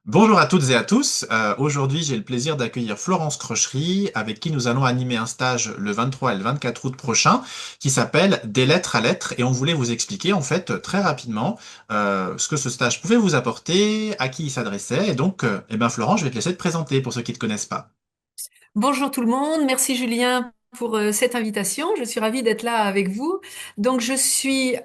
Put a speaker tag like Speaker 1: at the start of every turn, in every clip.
Speaker 1: Bonjour à toutes et à tous. Aujourd'hui, j'ai le plaisir d'accueillir Florence Crochery, avec qui nous allons animer un stage le 23 et le 24 août prochain, qui s'appelle Des lettres à lettres. Et on voulait vous expliquer, en fait, très rapidement, ce que ce stage pouvait vous apporter, à qui il s'adressait. Et donc, Florence, je vais te laisser te présenter pour ceux qui ne te connaissent pas.
Speaker 2: Bonjour tout le monde, merci Julien pour cette invitation. Je suis ravie d'être là avec vous. Donc je suis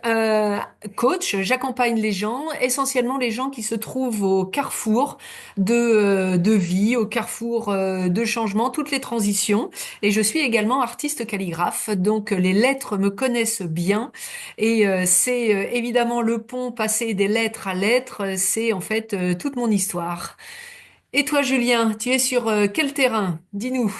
Speaker 2: coach, j'accompagne les gens, essentiellement les gens qui se trouvent au carrefour de vie, au carrefour de changement, toutes les transitions. Et je suis également artiste calligraphe, donc les lettres me connaissent bien. Et c'est évidemment le pont passé des lettres à lettres, c'est en fait toute mon histoire. Et toi, Julien, tu es sur quel terrain? Dis-nous.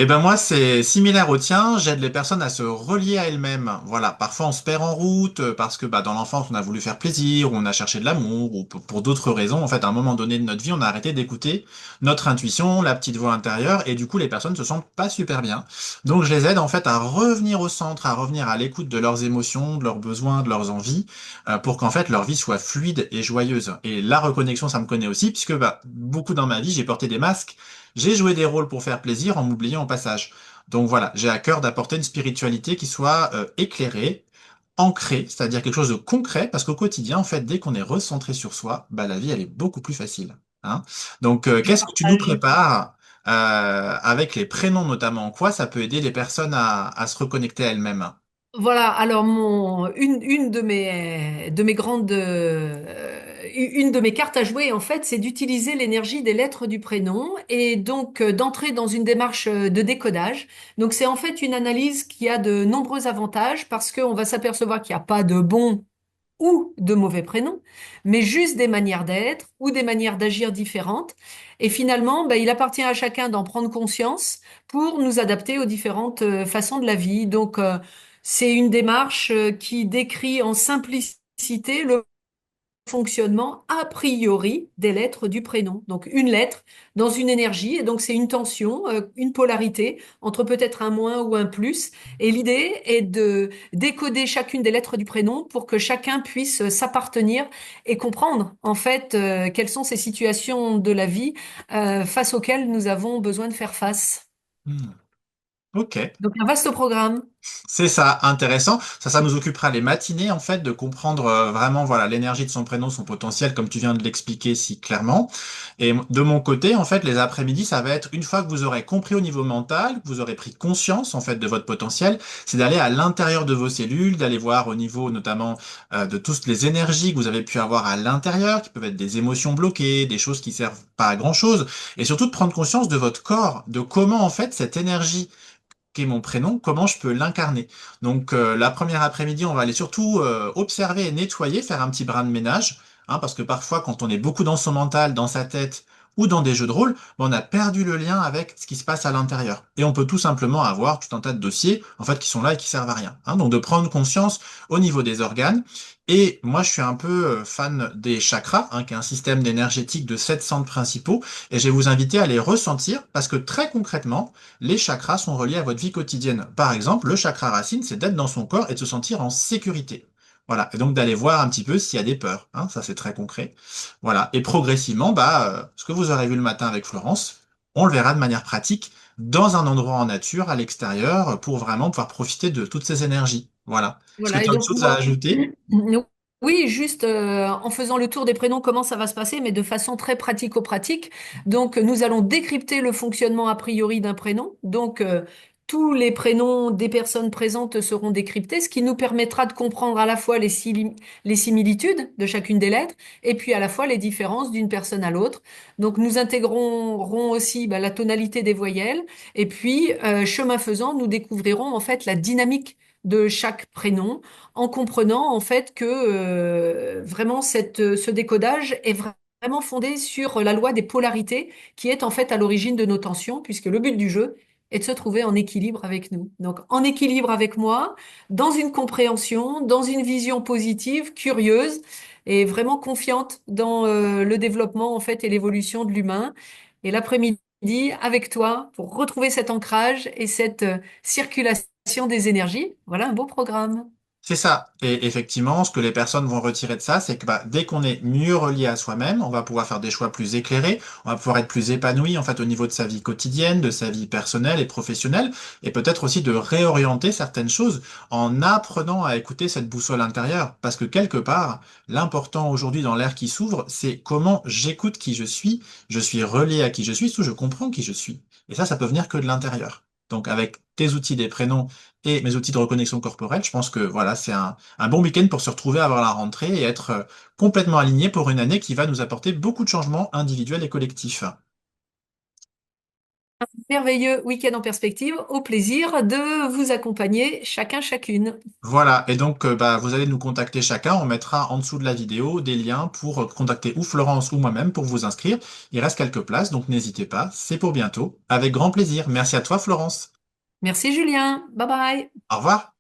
Speaker 1: Moi, c'est similaire au tien. J'aide les personnes à se relier à elles-mêmes. Voilà, parfois on se perd en route parce que dans l'enfance on a voulu faire plaisir, ou on a cherché de l'amour, ou pour d'autres raisons. En fait, à un moment donné de notre vie, on a arrêté d'écouter notre intuition, la petite voix intérieure, et du coup, les personnes se sentent pas super bien. Donc, je les aide en fait à revenir au centre, à revenir à l'écoute de leurs émotions, de leurs besoins, de leurs envies, pour qu'en fait leur vie soit fluide et joyeuse. Et la reconnexion, ça me connaît aussi, puisque beaucoup dans ma vie, j'ai porté des masques. J'ai joué des rôles pour faire plaisir en m'oubliant au passage. Donc voilà, j'ai à cœur d'apporter une spiritualité qui soit éclairée, ancrée, c'est-à-dire quelque chose de concret, parce qu'au quotidien, en fait, dès qu'on est recentré sur soi, la vie, elle est beaucoup plus facile. Hein. Donc,
Speaker 2: Je
Speaker 1: qu'est-ce que tu nous
Speaker 2: partage.
Speaker 1: prépares avec les prénoms notamment? En quoi ça peut aider les personnes à se reconnecter à elles-mêmes?
Speaker 2: Voilà, alors une de mes grandes, une de mes cartes à jouer, en fait, c'est d'utiliser l'énergie des lettres du prénom et donc d'entrer dans une démarche de décodage. Donc c'est en fait une analyse qui a de nombreux avantages parce qu'on va s'apercevoir qu'il n'y a pas de bon ou de mauvais prénoms, mais juste des manières d'être ou des manières d'agir différentes. Et finalement, il appartient à chacun d'en prendre conscience pour nous adapter aux différentes façons de la vie. Donc, c'est une démarche qui décrit en simplicité le fonctionnement a priori des lettres du prénom. Donc une lettre dans une énergie, et donc c'est une tension, une polarité entre peut-être un moins ou un plus. Et l'idée est de décoder chacune des lettres du prénom pour que chacun puisse s'appartenir et comprendre en fait quelles sont ces situations de la vie face auxquelles nous avons besoin de faire face.
Speaker 1: Hmm. Ok.
Speaker 2: Donc un vaste programme.
Speaker 1: C'est ça, intéressant. Ça nous occupera les matinées, en fait, de comprendre vraiment, voilà, l'énergie de son prénom, son potentiel, comme tu viens de l'expliquer si clairement. Et de mon côté, en fait, les après-midi, ça va être une fois que vous aurez compris au niveau mental, que vous aurez pris conscience, en fait, de votre potentiel, c'est d'aller à l'intérieur de vos cellules, d'aller voir au niveau, notamment, de toutes les énergies que vous avez pu avoir à l'intérieur, qui peuvent être des émotions bloquées, des choses qui servent pas à grand-chose, et surtout de prendre conscience de votre corps, de comment, en fait, cette énergie qu'est mon prénom, comment je peux l'incarner. Donc la première après-midi, on va aller surtout observer et nettoyer, faire un petit brin de ménage, hein, parce que parfois quand on est beaucoup dans son mental, dans sa tête ou dans des jeux de rôle, on a perdu le lien avec ce qui se passe à l'intérieur. Et on peut tout simplement avoir tout un tas de dossiers en fait qui sont là et qui servent à rien. Hein. Donc de prendre conscience au niveau des organes. Et moi, je suis un peu fan des chakras, hein, qui est un système énergétique de 7 centres principaux. Et je vais vous inviter à les ressentir parce que très concrètement, les chakras sont reliés à votre vie quotidienne. Par exemple, le chakra racine, c'est d'être dans son corps et de se sentir en sécurité. Voilà. Et donc d'aller voir un petit peu s'il y a des peurs. Hein, ça, c'est très concret. Voilà. Et progressivement, ce que vous aurez vu le matin avec Florence, on le verra de manière pratique dans un endroit en nature, à l'extérieur, pour vraiment pouvoir profiter de toutes ces énergies. Voilà. Est-ce que
Speaker 2: Voilà,
Speaker 1: tu
Speaker 2: et
Speaker 1: as autre
Speaker 2: donc
Speaker 1: chose à ajouter?
Speaker 2: oui, juste en faisant le tour des prénoms, comment ça va se passer, mais de façon très pratico-pratique. Donc, nous allons décrypter le fonctionnement a priori d'un prénom. Donc, tous les prénoms des personnes présentes seront décryptés, ce qui nous permettra de comprendre à la fois les similitudes de chacune des lettres et puis à la fois les différences d'une personne à l'autre. Donc, nous intégrerons aussi la tonalité des voyelles et puis, chemin faisant, nous découvrirons en fait la dynamique de chaque prénom en comprenant en fait que vraiment ce décodage est vraiment fondé sur la loi des polarités qui est en fait à l'origine de nos tensions, puisque le but du jeu est de se trouver en équilibre avec nous. Donc en équilibre avec moi, dans une compréhension, dans une vision positive, curieuse et vraiment confiante dans le développement en fait et l'évolution de l'humain. Et l'après-midi avec toi pour retrouver cet ancrage et cette circulation des énergies. Voilà un beau programme.
Speaker 1: C'est ça. Et effectivement, ce que les personnes vont retirer de ça, c'est que bah, dès qu'on est mieux relié à soi-même, on va pouvoir faire des choix plus éclairés, on va pouvoir être plus épanoui en fait au niveau de sa vie quotidienne, de sa vie personnelle et professionnelle, et peut-être aussi de réorienter certaines choses en apprenant à écouter cette boussole intérieure. Parce que quelque part, l'important aujourd'hui dans l'ère qui s'ouvre, c'est comment j'écoute qui je suis relié à qui je suis, surtout je comprends qui je suis. Et ça peut venir que de l'intérieur. Donc avec tes outils des prénoms et mes outils de reconnexion corporelle, je pense que voilà, c'est un bon week-end pour se retrouver avant la rentrée et être complètement aligné pour une année qui va nous apporter beaucoup de changements individuels et collectifs.
Speaker 2: Merveilleux week-end en perspective, au plaisir de vous accompagner chacun, chacune.
Speaker 1: Voilà, et donc bah, vous allez nous contacter chacun, on mettra en dessous de la vidéo des liens pour contacter ou Florence ou moi-même pour vous inscrire. Il reste quelques places, donc n'hésitez pas, c'est pour bientôt. Avec grand plaisir. Merci à toi, Florence.
Speaker 2: Merci Julien, bye bye.
Speaker 1: Au revoir.